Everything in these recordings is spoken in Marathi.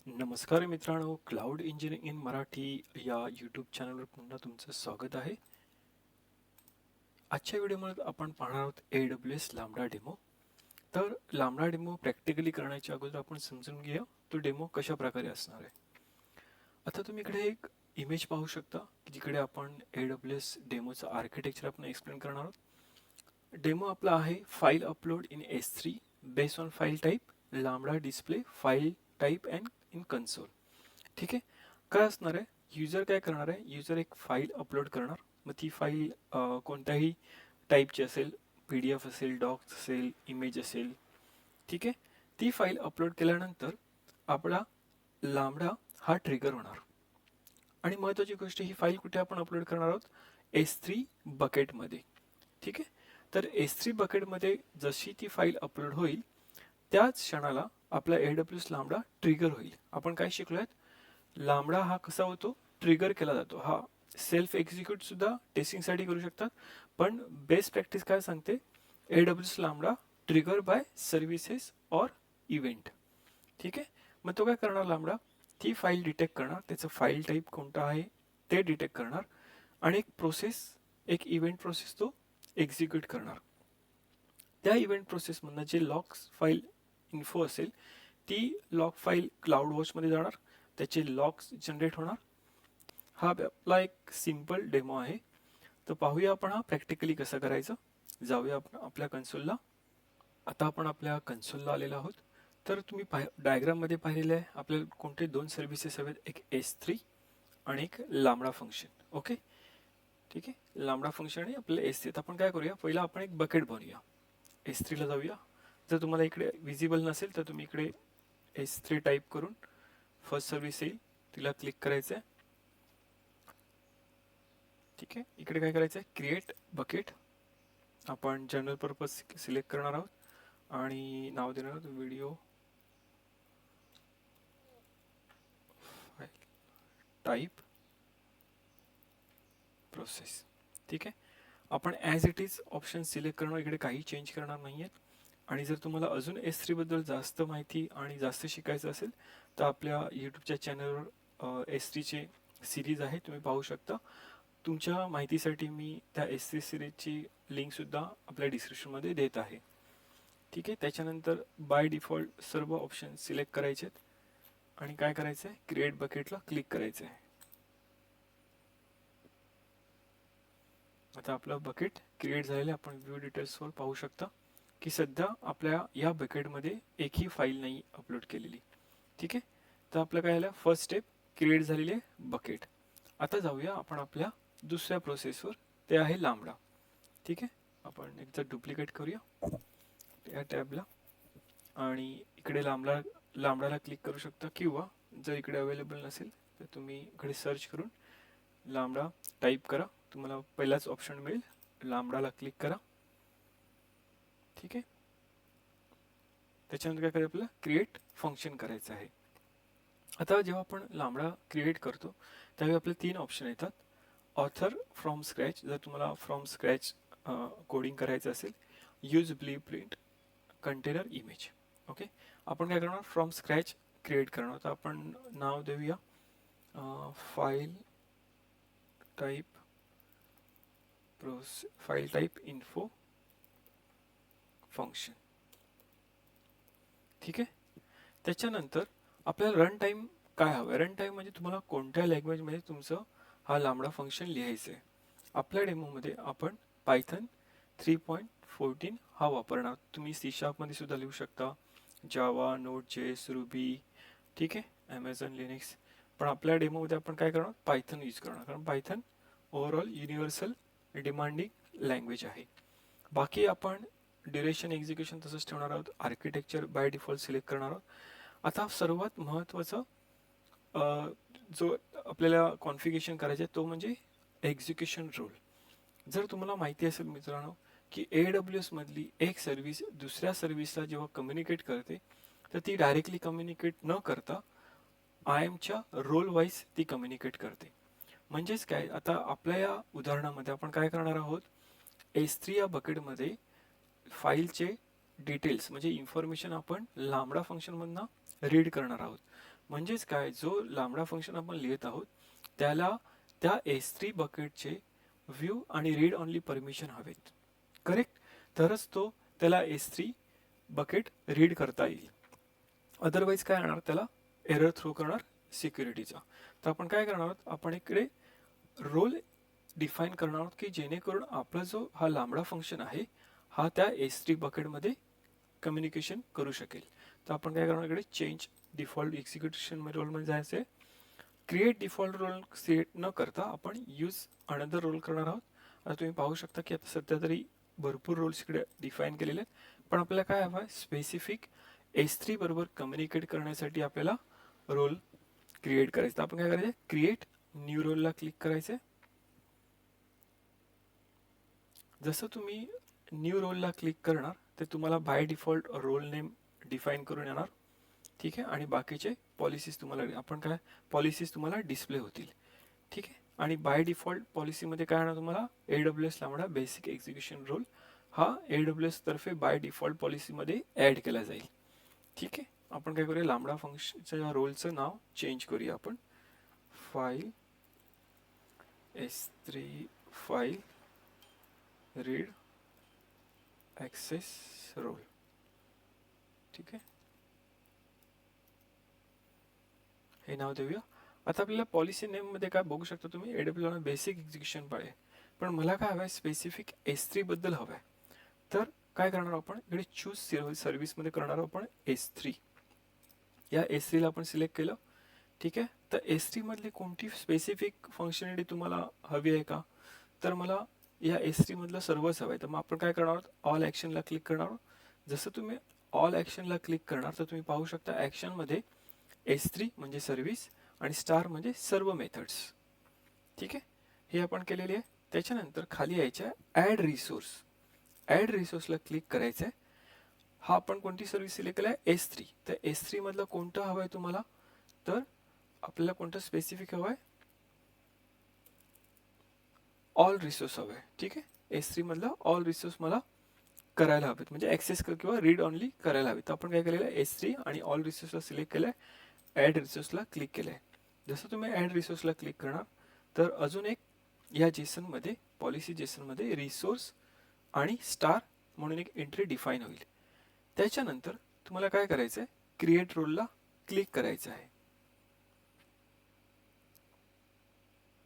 नमस्कार मित्रांनो, क्लाउड इंजिनिअरिंग इन मराठी या यूट्यूब चॅनलवर पुन्हा तुमचं स्वागत आहे. आजच्या व्हिडिओमध्ये आपण पाहणार आहोत AWS लांबडा डेमो. तर लांबडा डेमो प्रॅक्टिकली करण्याच्या अगोदर आपण समजून घेऊया तो डेमो कशा प्रकारे असणार आहे. आता तुम्ही इकडे एक इमेज पाहू शकता की जिकडे आपण AWS डेमोचं आर्किटेक्चर आपण एक्सप्लेन करणार आहोत. डेमो आपला आहे file upload in S3 based on file type lambda display file type and in console. ठीक आहे. काय असणार आहे, युजर काय करणार आहे, युजर एक फाईल अपलोड करणार. मग ती फाईल कोणत्याही टाईपची असेल, PDF असेल, डॉक्स असेल, इमेज असेल. ठीक आहे. ती फाईल अपलोड केल्यानंतर आपला लांबडा हा ट्रिगर होणार. आणि महत्त्वाची गोष्ट, ही फाईल कुठे आपण अपलोड करणार आहोत, S3 बकेटमध्ये. ठीक आहे. तर S3 बकेटमध्ये जशी ती फाईल अपलोड होईल त्याच क्षणाला आपला AWS लांबडा ट्रिगर होईल. आपण काय शिकलोय, लांबडा हा कसा होतो, ट्रिगर केला जातो. हा सेल्फ एक्झिक्यूट सुद्धा टेस्टिंगसाठी करू शकतात, पण बेस्ट प्रॅक्टिस काय सांगते, AWS lambda trigger by services और इव्हेंट. ठीक आहे. मग तो काय करणार, लांबडा ती फाईल डिटेक्ट करणार, त्याचं फाईल टाईप कोणता आहे ते डिटेक्ट करणार आणि एक प्रोसेस, एक इव्हेंट प्रोसेस तो एक्झिक्यूट करणार. त्या इव्हेंट प्रोसेसमधनं जे लॉग्स फाईल इन्फो असेल ती लॉग फाईल क्लाउड वॉचमध्ये जाणार, त्याचे लॉग्स जनरेट होणार. हा आपला एक सिंपल डेमो आहे. तर पाहूया आपण हा प्रॅक्टिकली कसं करायचं. जाऊया आपण आपल्या कन्सोलला. आता आपण आपल्या कन्सोलला आलेलो आहोत. तर तुम्ही डायग्राममध्ये पाहिलेलं आहे आपल्याला कोणते दोन सर्व्हिसेस हवेत, एक S3 आणि एक लांबडा फंक्शन. ओके, ठीक आहे. लांबडा फंक्शन आणि आपल्याला S3. आपण काय करूया, पहिला आपण एक बकेट बनवूया. S3 ला जाऊया. जर तुम्हाला इकडे विजिबल नसेल तर तुम्ही इकडे S3 टाईप करून फर्स्ट सर्व्हिस येईल, तिला क्लिक करायचं आहे. ठीक आहे. इकडे काय करायचं आहे, क्रिएट बकेट. आपण जनरल पर्पज सिलेक्ट करणार आहोत आणि नाव देणार आहोत व्हिडिओ फाईल टाईप प्रोसेस. ठीक आहे. आपण as it is option select करणार, इकडे काही चेंज करणार नाही आहेत. आणि जर तुम्हाला अजून S3 बद्दल जास्त माहिती आणि जास्त शिकायचं असेल तर आपल्या यूट्यूबच्या चॅनलवर S3 चे सिरीज आहे, तुम्ही पाहू शकता. तुमच्या माहितीसाठी मी त्या S3 सिरीजची लिंकसुद्धा आपल्या डिस्क्रिप्शनमध्ये देत आहे. ठीक आहे. त्याच्यानंतर बाय डिफॉल्ट सर्व ऑप्शन सिलेक्ट करायचे आहेत आणि काय करायचं आहे, क्रिएट बकेटला क्लिक करायचं आहे. आता आपलं बकेट क्रिएट झालेलं आपण व्ह्यू डिटेल्सवर पाहू शकता की सध्या आपल्या या बकेटमध्ये एकही फाईल नाही अपलोड केलेली. ठीक आहे. तर आपलं काय झालं, फर्स्ट स्टेप क्रिएट झालेली आहे बकेट. आता जाऊया आपण आपल्या दुसऱ्या प्रोसेसवर, ते आहे लांबडा. ठीक आहे. आपण एकदा डुप्लिकेट करूया या टॅबला आणि इकडे लांबडाला क्लिक करू शकता, किंवा जर इकडे अवेलेबल नसेल तर तुम्ही इकडे सर्च करून लांबडा टाईप करा, तुम्हाला पहिलाच ऑप्शन मिळेल, लांबडाला क्लिक करा. ठीक आहे. त्याच्यानंतर काय करायचं, आपल्याला क्रिएट फंक्शन करायचं आहे. आता जेव्हा आपण लांबडा क्रिएट करतो त्यावेळी आपले तीन ऑप्शन येतात. ऑथर फ्रॉम स्क्रॅच, जर तुम्हाला फ्रॉम स्क्रॅच कोडिंग करायचं असेल, use blueprint, container, image. Okay. आपण काय करणार, फ्रॉम स्क्रॅच क्रिएट करणार. तर आपण नाव देऊया फाईल टाईप इन्फो फंक्शन. ठीक आहे. त्याच्यानंतर आपल्याला रन टाईम काय हवं, रन टाईम म्हणजे तुम्हाला कोणत्या लँग्वेजमध्ये तुमचं हा लांबडा फंक्शन लिहायचं आहे. आपल्या डेमोमध्ये आपण पायथन 3.14 हा वापरणार. तुम्ही C# मध्ये सुद्धा लिहू शकता, जावा, नोड.js, रुबी. ठीक आहे, ॲमेझॉन लिनक्स. पण आपल्या डेमोमध्ये आपण काय करणार, पायथन यूज करणार, कारण Python overall universal demanding language आहे. बाकी आपण ड्युरेशन, एक्झिक्युशन तसंच ठेवणार आहोत. आर्किटेक्चर बाय डिफॉल्ट सिलेक्ट करणार आहोत. आता सर्वात महत्त्वाचं जो आपल्याला कॉन्फिगरेशन करायचं आहे तो म्हणजे एक्झिक्युशन रूल. जर तुम्हाला माहिती असेल मित्रांनो की AWS मधली एक सर्व्हिस दुसऱ्या सर्व्हिसला जेव्हा कम्युनिकेट करते तर ती डायरेक्टली कम्युनिकेट न करता IAMच्या रोल वाईज ती कम्युनिकेट करते. म्हणजेच काय, आता आपल्या या उदाहरणामध्ये आपण काय करणार आहोत, S3 या बकेटमध्ये फाईलचे डिटेल्स म्हणजे इन्फॉर्मेशन आपण लांबडा फंक्शनमधनं रीड करणार आहोत. म्हणजेच काय, जो लांबडा फंक्शन आपण लिहित आहोत त्याला त्या S3 बकेटचे व्ह्यू आणि रीड ऑनली परमिशन हवेत, करेक्ट? तरच तो त्याला S3 बकेट रीड करता येईल. अदरवाईज काय होणार, त्याला एरर थ्रो करणार सिक्युरिटीचा. तर आपण काय करणार आहोत, आपण इकडे रोल डिफाईन करणार आहोत की जेणेकरून आपला जो हा लांबडा फंक्शन आहे हा त्या S3 बकेटमध्ये कम्युनिकेशन करू शकेल. तर आपण काय करणार, इकडे चेंज डिफॉल्ट एक्झिक्युशन रोलमध्ये जायचं आहे. क्रिएट डिफॉल्ट रोल क्रिएट न करता आपण यूज अनदर रोल करणार आहोत. आता तुम्ही पाहू शकता की आता सध्या तरी भरपूर रोल्स इकडे डिफाईन केलेले आहेत, पण आपल्याला काय हवं आहे, स्पेसिफिक S3 बरोबर कम्युनिकेट करण्यासाठी आपल्याला रोल क्रिएट करायचं. आपण काय करायचं, क्रिएट न्यू रोलला क्लिक करायचं. जसं तुम्ही न्यू रोलला क्लिक करणार ते तुम्हाला by default role name define करून येणार, ठीक आहे. आणि बाकीचे पॉलिसीज तुम्हाला आपण काय पॉलिसीज तुम्हाला डिस्प्ले होतील, ठीक आहे. आणि बाय डिफॉल्ट पॉलिसीमध्ये काय होणार, तुम्हाला AWS लांबडा बेसिक एक्झिक्युशन रोल हा AWS तर्फे बाय डिफॉल्ट पॉलिसीमध्ये ॲड केला जाईल, ठीक आहे. आपण काय करूया, लांबडा फंक्शनच्या रोलचं नाव चेंज करूया. आपण file S3 file read access role, ठीक आहे. हे नाव देऊया. आता आपल्याला पॉलिसी नेममध्ये काय बघू शकता तुम्ही, AWS बेसिक एक्झिक्युशन पाहिजे, पण मला काय हवं आहे, स्पेसिफिक S3 बद्दल हवं आहे. तर काय करणार आपण, इकडे चूज सर्व्हिसमध्ये करणार आपण S3. या S3ला आपण सिलेक्ट केलं, ठीक आहे. तर S3 मधली कोणती स्पेसिफिक फंक्शनॅलिटी तुम्हाला हवी आहे का, तर मला या S3 मधलं सर्वच हवं आहे. तर मग आपण काय करणार आहोत, ऑल ॲक्शनला क्लिक करणार आहोत. जसं तुम्ही ऑल ॲक्शनला क्लिक करणार तर तुम्ही पाहू शकता ॲक्शनमध्ये S3 म्हणजे सर्व्हिस आणि स्टार म्हणजे सर्व मेथड्स, ठीक आहे. हे आपण केलेले आहे. त्याच्यानंतर खाली यायच्या ॲड रिसोर्स, ॲड रिसोर्सला क्लिक करायचं आहे. हा आपण कोणती सर्व्हिस सिलेक्ट केला आहे, S3. तर S3 मधलं कोणतं हवं आहे तुम्हाला, तर आपल्याला कोणतं स्पेसिफिक हवं आहे, ऑल रिसोर्स हवं आहे, ठीक आहे. S3 मधलं ऑल रिसोर्स मला करायला हवेत, म्हणजे ॲक्सेस किंवा रीड ऑनली करायला हवेत. तर आपण काय केलेलं आहे, S3 आणि ऑल रिसोर्सला सिलेक्ट केलं आहे, ॲड रिसोर्सला क्लिक केलं आहे. जसं तुम्ही ॲड रिसोर्सला क्लिक करणार तर अजून एक या जेसनमध्ये पॉलिसी जेसनमध्ये रिसोर्स आणि स्टार म्हणून एक एंट्री डिफाईन होईल. त्याच्यानंतर तुम्हाला काय करायचं आहे, क्रिएट रोलला क्लिक करायचं आहे.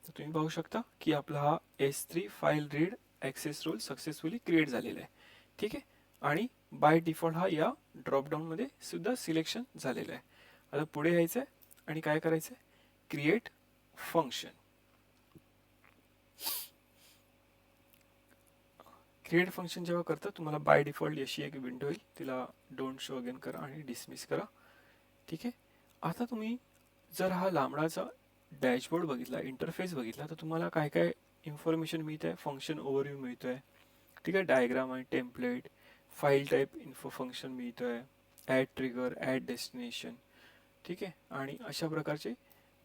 तर तुम्ही पाहू शकता की आपला हा S3 file read access role successfully create झालेला आहे, ठीक आहे. आणि बाय डिफॉल्ट हा या ड्रॉपडाऊनमध्ये सुद्धा सिलेक्शन झालेला आहे. आता पुढे यायचं आहे आणि काय करायचं आहे, क्रिएट फंक्शन. क्रिएट फंक्शन जेव्हा करता तुम्हाला बाय डिफॉल्ट अशी एक विंडो येईल, तिला डोंट शो अगेन करा आणि डिसमिस करा, ठीक आहे. आता तुम्ही जर हा लांबडाचा डॅशबोर्ड बघितला, इंटरफेस बघितला, तर तुम्हाला काय काय इन्फॉर्मेशन मिळत आहे, फंक्शन ओव्हरव्ह्यू मिळतो आहे, ठीक आहे. डायग्राम आणि template, file type info function मिळतो आहे, ॲड ट्रिगर, ॲड डेस्टिनेशन, ठीक आहे. आणि अशा प्रकारचे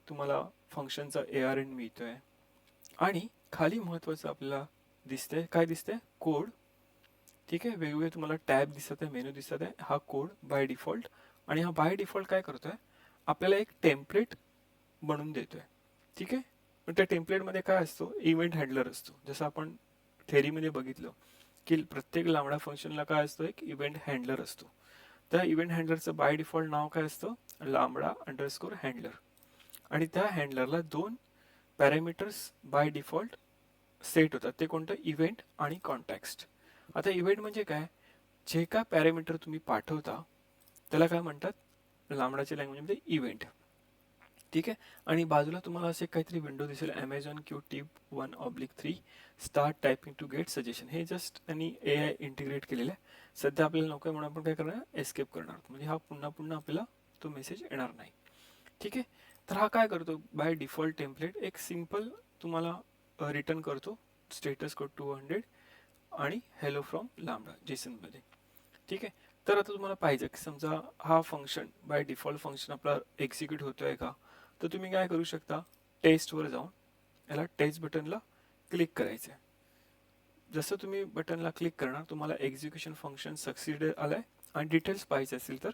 तुम्हाला फंक्शनचा ARN मिळतो आहे. आणि खाली महत्त्वाचं आपल्याला दिसतंय, काय दिसतंय, कोड, ठीक आहे. वेगवेगळे तुम्हाला टॅब दिसत आहे, मेनू दिसत आहे, हा कोड बाय डिफॉल्ट. आणि हा बाय डिफॉल्ट काय करतोय, आपल्याला एक टेम्पलेट बनवून देतोय, ठीक आहे. पण त्या टेम्पलेटमध्ये काय असतो, इव्हेंट हँडलर असतो. जसं आपण थेरीमध्ये बघितलं की प्रत्येक लांबडा फंक्शनला काय असतो, एक इव्हेंट हँडलर असतो. त्या इव्हेंट हँडलरचं बाय डिफॉल्ट नाव काय असतं, लांबडा अंडरस्कोर हँडलर. आणि त्या हँडलरला 2 पॅरामीटर्स बाय डिफॉल्ट सेट होतात, ते कोणतं, इव्हेंट आणि कॉन्टॅक्स्ट. आता इव्हेंट म्हणजे काय, जे काय पॅरामीटर तुम्ही पाठवता त्याला काय म्हणतात, लांबडाच्या लँग्वेजमध्ये इव्हेंट, ठीक आहे. आणि बाजूला तुम्हाला असे काहीतरी विंडो दिसेल, Amazon Q tip 1/3 start typing to get suggestion. हे जस्ट त्यांनी AI इंटिग्रेट केलेलं आहे. सध्या आपल्याला नको आहे म्हणून आपण काय करणार, एस्केप करणार, म्हणजे हा पुन्हा पुन्हा आपल्याला तो मेसेज येणार नाही, ठीक आहे. तर हा काय करतो, बाय डिफॉल्ट टेम्पलेट एक सिम्पल तुम्हाला रिटर्न करतो, स्टेटस कोड 200 आणि हेलो फ्रॉम लांबडा जेसनमध्ये, ठीक आहे. तर आता तुम्हाला पाहिजे की समजा हा फंक्शन बाय डिफॉल्ट फंक्शन आपला एक्झिक्यूट होतोय का, तर तुम्ही काय करू शकता, टेस्टवर जाऊन याला टेस्ट बटनला क्लिक करायचं आहे. जसं तुम्ही बटनला क्लिक करणार तुम्हाला एक्झिक्युशन फंक्शन सक्सीडेड आलाय. आणि डिटेल्स पाहिजे असतील तर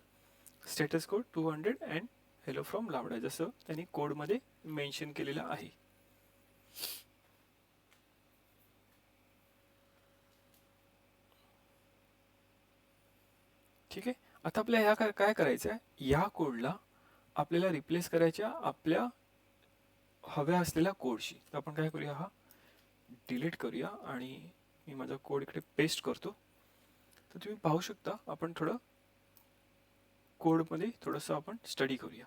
status code 200 and hello from lambda, जसं त्यांनी कोडमध्ये मेन्शन केलेलं आहे. ठीक आहे. आता आपल्या ह्या काय करायचं आहे, या कोडला आपल्याला रिप्लेस करायच्या आपल्या हव्या असलेल्या कोडशी. तर आपण काय करूया, हा डिलीट करूया आणि मी माझा कोड इकडे पेस्ट करतो. तर तुम्ही पाहू शकता, आपण थोडं कोडमध्ये थोडंसं आपण स्टडी करूया.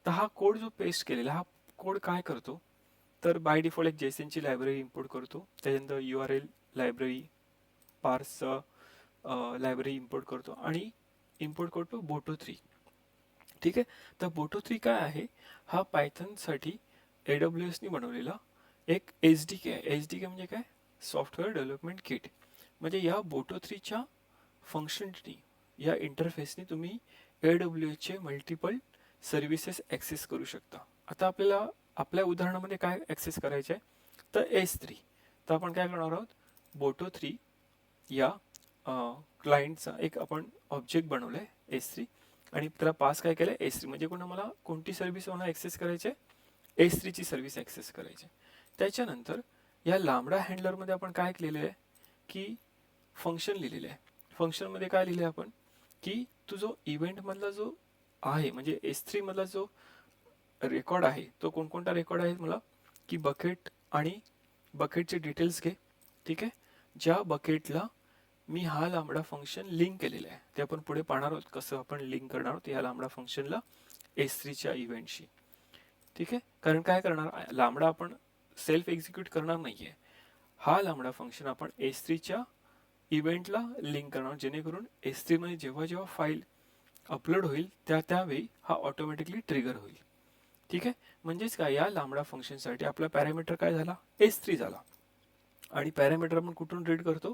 तर हा कोड जो पेस्ट केलेला, हा कोड काय करतो, तर बाय डिफॉल्ट एक जेसनची लायब्ररी इम्पोर्ट करतो. त्याच्यानंतर URL लायब्ररी, पार्स लायब्ररी इम्पोर्ट करतो आणि इम्पोर्ट करतो बोटो3. ठीक आहे. तर बोटो3 काय आहे, हा पायथनसाठी AWSनी बनवलेला एक SDK आहे. SDK म्हणजे काय, सॉफ्टवेअर डेव्हलपमेंट किट. म्हणजे या बोटो3च्या फंक्शननी, या इंटरफेसनी तुम्ही AWSचे मल्टिपल सर्व्हिसेस ॲक्सेस करू शकता. आता आपल्याला आपल्या उदाहरणामध्ये काय ॲक्सेस करायचे आहे, तर S3. तर आपण काय करणार आहोत, बोटो3 या क्लायंटचा एक आपण ऑब्जेक्ट बनवला आहे S3 आणि त्याला पास काय केलं आहे, S3. म्हणजे मला कोणती सर्व्हिस मला ॲक्सेस करायची आहे, S3ची सर्व्हिस ॲक्सेस करायची. त्याच्यानंतर या लांबडा हँडलरमध्ये आपण काय केलेलं आहे की फंक्शन लिहिलेलं आहे. फंक्शनमध्ये काय लिहिलं आहे आपण, की तो जो इव्हेंटमधला जो आहे, म्हणजे S3 मधला जो रेकॉर्ड आहे, तो कोणकोणता रेकॉर्ड आहे मला, की बकेट आणि बकेटचे डिटेल्स घे. ठीक आहे. ज्या बकेटला मी हा लांबडा फंक्शन लिंक केलेला आहे, ते आपण पुढे पाहणार आहोत कसं आपण लिंक करणार आहोत या लांबडा फंक्शनला S3च्या इव्हेंटशी. ठीक आहे. कारण काय करणार, लांबडा आपण सेल्फ एक्झिक्यूट करणार नाहीये. हा लांबडा फंक्शन आपण S3च्या इव्हेंटला लिंक करणार, जेणेकरून S3 मध्ये जेव्हा जेव्हा फाईल अपलोड होईल त्यावेळी हा ऑटोमॅटिकली ट्रिगर होईल. ठीक आहे. म्हणजेच काय, या लांबडा फंक्शनसाठी आपला पॅरामीटर काय झाला, S3 झाला. आणि पॅरामीटर आपण कुठून रीड करतो,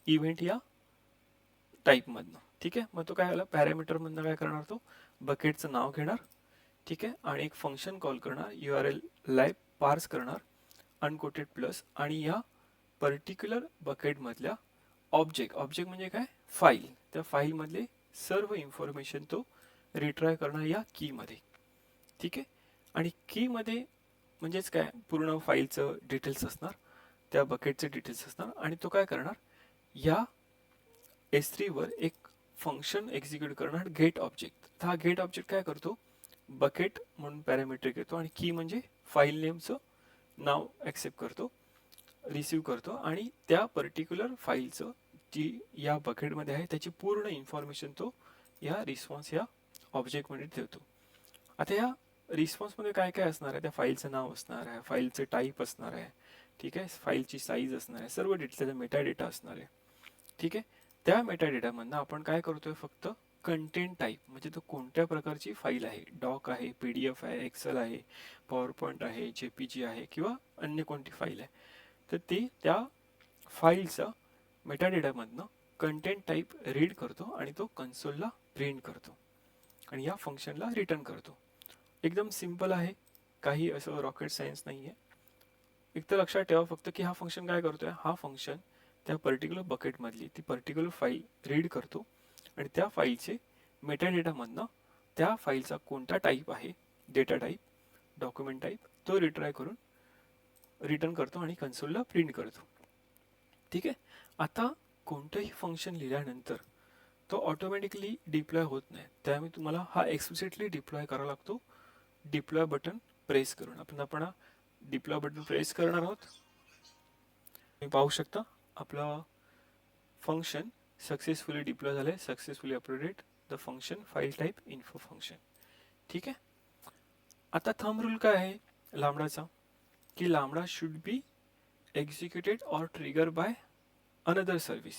इव्हेंट या टाईपमधनं. ठीक आहे. मग तो काय झाला, पॅरामीटरमधनं काय करणार, तो बकेटचं नाव घेणार. ठीक आहे. आणि एक फंक्शन कॉल करणार, URL लाईव्ह पार्स करणार अनकोटेड प्लस, आणि या पर्टिक्युलर बकेटमधल्या ऑब्जेक्ट म्हणजे काय, फाईल, त्या फाईलमधले सर्व इन्फॉर्मेशन तो रिट्राय करणार या कीमध्ये. ठीक आहे. आणि कीमध्ये म्हणजेच काय, पूर्ण फाईलचं डिटेल्स असणार, त्या बकेटचे डिटेल्स असणार. आणि तो काय करणार, या S3 वर एक फंक्शन एक्झिक्यूट करणार, गेट ऑब्जेक्ट. हा गेट ऑब्जेक्ट काय करतो, बकेट म्हणून पॅरामीटर घेतो आणि की म्हणजे फाईल नेमचं नाव ॲक्सेप्ट करतो, रिसीव करतो आणि त्या पर्टिक्युलर फाईलचं जी या बकेटमध्ये आहे त्याची पूर्ण इन्फॉर्मेशन तो या रिस्पॉन्स या ऑब्जेक्टमध्ये ठेवतो. आता या रिस्पॉन्समध्ये काय काय असणार आहे, त्या फाईलचं नाव असणार आहे, फाईलचं टाईप असणार आहे. ठीक आहे. फाईलची साईज असणार आहे, सर्व डिटेल्स, मेटा डेटा असणार आहे. ठीक आहे. त्या मेटा डेटामधनं आपण काय करतोय, फक्त कंटेंट टाईप, म्हणजे तो कोणत्या प्रकारची फाईल आहे, डॉक आहे, PDF आहे, एक्सेल आहे, पॉवर पॉईंट आहे, JPG आहे किंवा अन्य कोणती फाईल आहे, तर ती त्या फाईलचा मेटा डेटामधनं कंटेंट टाईप रीड करतो आणि तो कन्सोलला प्रिंट करतो आणि या फंक्शनला रिटर्न करतो. एकदम सिंपल आहे, काही असं रॉकेट सायन्स नाही आहे. एक तर लक्षात ठेवा फक्त की हा फंक्शन काय करतोय, हा फंक्शन त्या पर्टिक्युलर बकेटमधली ती पर्टिक्युलर फाईल रीड करतो आणि त्या फाईलचे मेटा डेटामधनं त्या फाईलचा कोणता टाईप आहे, डेटा टाईप, डॉक्युमेंट टाईप, तो रिट्राय करून रिटर्न करतो आणि कन्सोलला प्रिंट करतो. ठीक आहे. आता कोणतंही फंक्शन लिहिल्यानंतर तो ऑटोमॅटिकली डिप्लॉय होत नाही, त्यामुळे तुम्हाला हा एक्सप्लिसिटली डिप्लॉय करावा लागतो, डिप्लॉय बटन प्रेस करून. आपण डिप्लॉय बटन प्रेस करणार आहोत. तुम्ही पाहू शकता आपला फंक्शन सक्सेसफुली डिप्लॉय झाले, successfully uploaded the function file type info function. ठीक आहे. आता थंब रूल काय आहे लांबडाचा, की lambda should be executed or trigger by another service.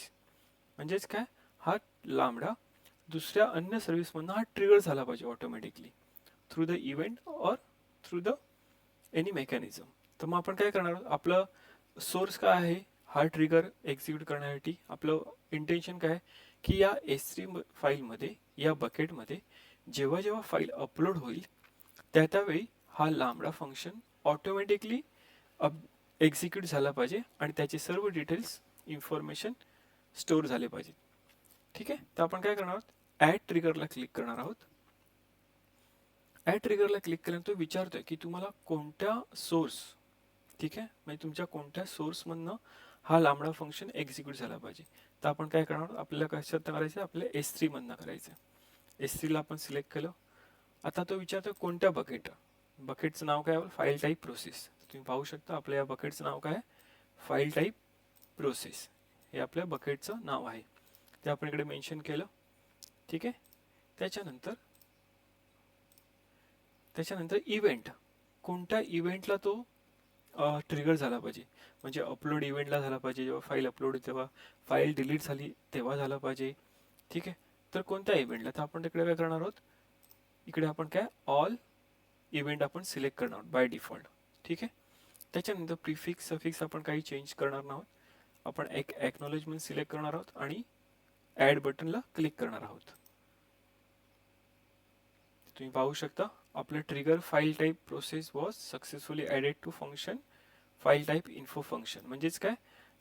म्हणजेच काय, हा लांबडा दुसऱ्या अन्य सर्व्हिसमधनं हा ट्रिगर झाला पाहिजे automatically through the event or through the any mechanism. तर मग आपण काय करणार, आपलं सोर्स काय आहे, हा ट्रिगर एक्झिक्यूट करण्यासाठी आपलं इंटेन्शन काय, की या S3 फाईलमध्ये, या बकेटमध्ये जेव्हा जेव्हा फाईल अपलोड होईल त्यावेळी हा लांबडा फंक्शन ऑटोमॅटिकली एक्झिक्यूट झाला पाहिजे आणि त्याचे सर्व डिटेल्स, इन्फॉर्मेशन स्टोअर झाले पाहिजे. ठीक आहे. तर आपण काय करणार आहोत, ॲड ट्रिगरला क्लिक करणार आहोत ॲड ट्रिगरला क्लिक केल्यानंतर तो विचारतोय की तुम्हाला कोणत्या सोर्स, ठीक आहे, म्हणजे तुमच्या कोणत्या सोर्समधनं हा लांबडा फंक्शन एक्झिक्यूट झाला पाहिजे. तर आपण काय करणार, आपल्याला कशात करायचं, आपल्या S3 मधनं करायचं. S3 ला आपण सिलेक्ट केलं. आता तो विचारतो कोणत्या बकेटचं नाव काय, फाईल टाईप प्रोसेस. तुम्ही पाहू शकता आपल्या या बकेटचं नाव काय, फाईल टाईप प्रोसेस हे आपल्या बकेटचं नाव आहे. ते आपण इकडे मेन्शन केलं. ठीक आहे. त्याच्यानंतर इव्हेंट, कोणत्या इव्हेंटला तो ट्रिगर झाला पाहिजे, म्हणजे अपलोड इव्हेंटला झाला पाहिजे, जेव्हा फाईल अपलोड होती तेव्हा, फाईल डिलीट झाली तेव्हा झाला पाहिजे. ठीक आहे. तर कोणत्या इव्हेंटला, तर आपण तिकडे काय करणार आहोत, इकडे आपण काय ऑल इव्हेंट आपण सिलेक्ट करणार आहोत बाय डिफॉल्ट. ठीक आहे. त्याच्यानंतर प्रिफिक्स सफिक्स आपण काही चेंज करणार नाहोत. आपण एक एक्नॉलेजमेंट सिलेक्ट करणार आहोत आणि ॲड बटनला क्लिक करणार आहोत. तुम्ही पाहू शकता आपलं trigger file type process was successfully added to function file type info function. म्हणजेच काय,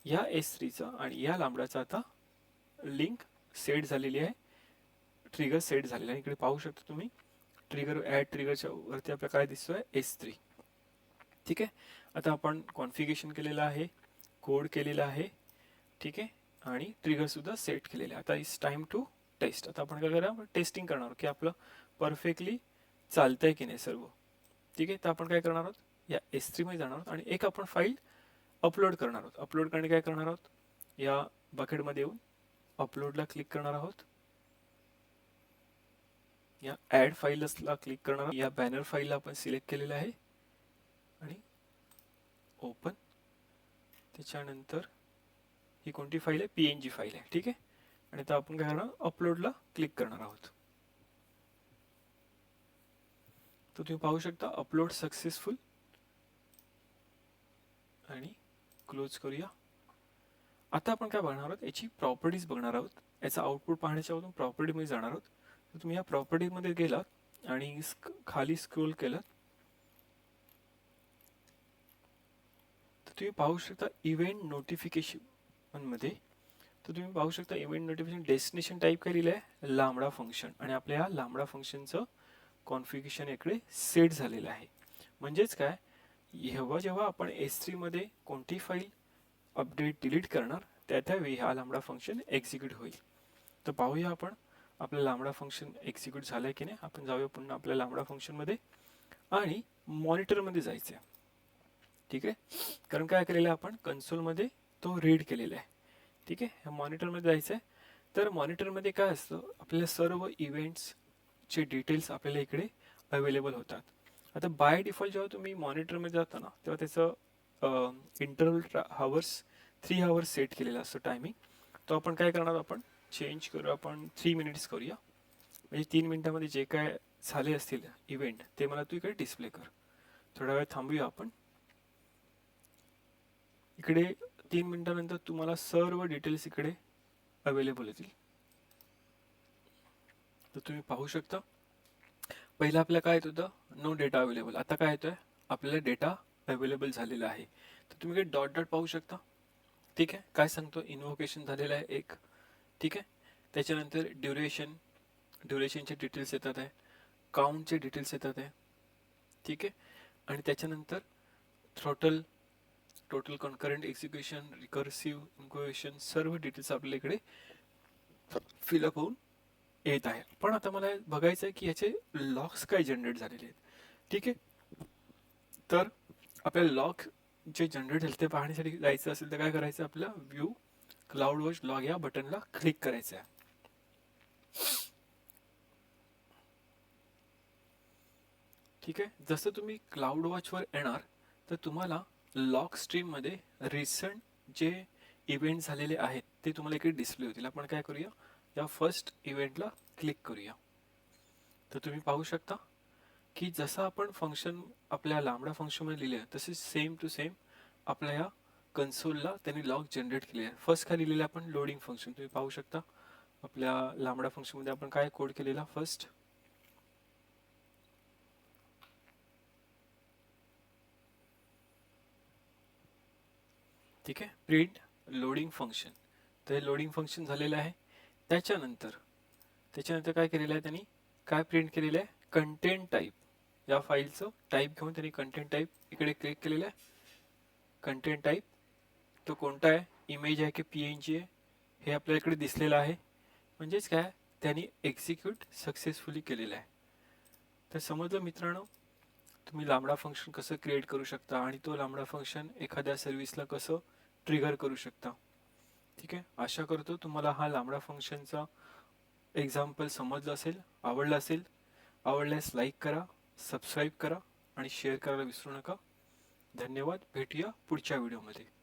या S3चा आणि या लांबडाचा आता लिंक सेट झालेली आहे, ट्रिगर सेट झालेला आहे. इकडे पाहू शकता तुम्ही ट्रिगर, ॲड ट्रिगरच्या वरती आपल्याला काय दिसतोय, S3. ठीक आहे. आता आपण कॉन्फिगरेशन केलेलं आहे, कोड केलेला आहे. ठीक आहे. आणि ट्रिगर सुद्धा सेट केलेले आहे. आता इट्स टाइम टू टेस्ट. आता आपण काय करा, टेस्टिंग करणार की आपलं परफेक्टली चालतंय की नाही सर्व. ठीक आहे. तर आपण काय करणार आहोत, या S3 मध्ये जाणार आहोत आणि एक आपण फाईल अपलोड करणार आहोत. अपलोड करणे काय करणार आहोत, या बकेटमध्ये येऊन अपलोडला क्लिक करणार आहोत. या ॲड फाईलला क्लिक करणार आहोत. या बॅनर फाईलला आपण सिलेक्ट केलेलं आहे आणि ओपन. त्याच्यानंतर ही कोणती फाईल आहे, PNG फाईल आहे. ठीक आहे. आणि आता आपण काय करणार, अपलोडला क्लिक करणार आहोत. तर तुम्ही पाहू शकता अपलोड सक्सेसफुल. आणि क्लोज करूया. आता आपण काय बघणार आहोत, याची प्रॉपर्टीज बघणार आहोत. याचा आउटपुट पाहण्याच्या अगोदर प्रॉपर्टीमध्ये जाणार आहोत. तर तुम्ही या प्रॉपर्टीमध्ये गेलात आणि खाली स्क्रोल केलं तर तुम्ही पाहू शकता इव्हेंट नोटिफिकेशन मध्ये. तर तुम्ही पाहू शकता इव्हेंट नोटिफिकेशन डेस्टिनेशन टाईप केलेलं आहे लांबडा फंक्शन, आणि आपल्या या लांबडा फंक्शनचं कॉन्फिगरेशन इकडे सेट झालेलं आहे. म्हणजेच काय, जेव्हा आपण S3 मध्ये कोणती फाईल अपडेट डिलीट करणार त्यावेळी हा लांबडा फंक्शन एक्झिक्यूट होईल. तर पाहूया आपण आपलं लांबडा फंक्शन एक्झिक्यूट झालंय की नाही. आपण जाऊया पुन्हा आपल्या लांबडा फंक्शनमध्ये आणि मॉनिटरमध्ये जायचं आहे. ठीक आहे. कारण काय केलेलं आहे आपण कन्सोलमध्ये तो रीड केलेला आहे. ठीक आहे. ह्या मॉनिटरमध्ये जायचं आहे. तर मॉनिटरमध्ये काय असतं, आपल्याला सर्व इव्हेंट्सचे डिटेल्स आपल्याला इकडे अवेलेबल होतात. आता बाय डिफॉल्ट जेव्हा तुम्ही मॉनिटरमध्ये जाता ना, तेव्हा त्याचं इंटरव्हल हावर्स 3 हावर्स सेट केलेला असतो टायमिंग. तो आपण काय करणार, आपण चेंज करू, आपण 3 मिनिट्स करूया. म्हणजे 3 मिनिटामध्ये जे काय झाले असतील इव्हेंट ते मला तू इकडे डिस्प्ले कर. थोडा वेळ थांबूया आपण. इकडे 3 मिनिटानंतर तुम्हाला सर्व डिटेल्स इकडे अवेलेबल होतील. तर तुम्ही पाहू शकता पहिलं आपल्याला काय येत होतं, नो डेटा अवेलेबल. आता काय येतोय, आपल्याला डेटा अवेलेबल झालेला आहे. तर तुम्ही इकडे डॉट डॉट पाहू शकता. ठीक आहे. काय सांगतो, इन्व्होकेशन झालेलं आहे एक. ठीक आहे. त्याच्यानंतर ड्युरेशनचे डिटेल्स येतात आहे, काउंटचे डिटेल्स येतात आहे. ठीक आहे. आणि त्याच्यानंतर total concurrent execution, recursive incubation, सर्व डिटेल्स आपल्या इकडे फिलअप होऊन येत आहे. पण आता मला बघायचं आहे की याचे लॉग्स काय जनरेट झालेले आहेत. ठीक आहे. तर आपल्याला लॉग जे जनरेट झाले ते पाहण्यासाठी जायचं असेल तर काय करायचं, आपल्या व्ह्यू क्लाउड वॉच लॉग या बटनला क्लिक करायचं आहे. ठीक आहे. जसं तुम्ही क्लाउड वॉचवर येणार तर तुम्हाला लॉग स्ट्रीममध्ये रिसेंट जे इव्हेंट झालेले आहेत ते तुम्हाला इकडे डिस्प्ले होतील. आपण काय करूया, या फर्स्ट इव्हेंटला क्लिक करूया. तर तुम्ही पाहू शकता की जसं आपण फंक्शन आपल्या लांबडा फंक्शनमध्ये लिहिले तसे सेम टू सेम आपल्या या कन्सोलला त्यांनी लॉग जनरेट केले आहे. फर्स्ट काय लिहिलेलं आपण, लोडिंग फंक्शन. तुम्ही पाहू शकता आपल्या लांबडा फंक्शनमध्ये आपण काय कोड केलेला फर्स्ट. ठीक आहे. Print loading function. तर हे लोडिंग फंक्शन झालेलं आहे. त्याच्यानंतर काय केलेलं आहे त्यांनी, काय प्रिंट केलेलं आहे, कंटेंट टाईप. या फाईलचं टाईप घेऊन त्यांनी कंटेंट टाईप इकडे क्लिक केलेलं आहे. कंटेंट टाईप तो कोणता आहे, इमेज आहे की PNG आहे हे आपल्याला इकडे दिसलेलं आहे. म्हणजेच काय, त्यांनी एक्झिक्यूट सक्सेसफुली केलेलं आहे. तर समजलं मित्रांनो, तुम्ही लांबडा फंक्शन कसं क्रिएट करू शकता आणि तो लांबडा फंक्शन एखाद्या सर्व्हिसला कसं ट्रिगर करू शकता. ठीक आहे, आशा करतो तुम्हाला हा लांबडा फंक्शनचा एक्झाम्पल समजलं असेल, आवडलं असेल. आवडल्यास लाईक करा, सबस्क्राईब करा आणि शेअर करायला विसरू नका. धन्यवाद. भेटूया पुढच्या व्हिडिओमध्ये.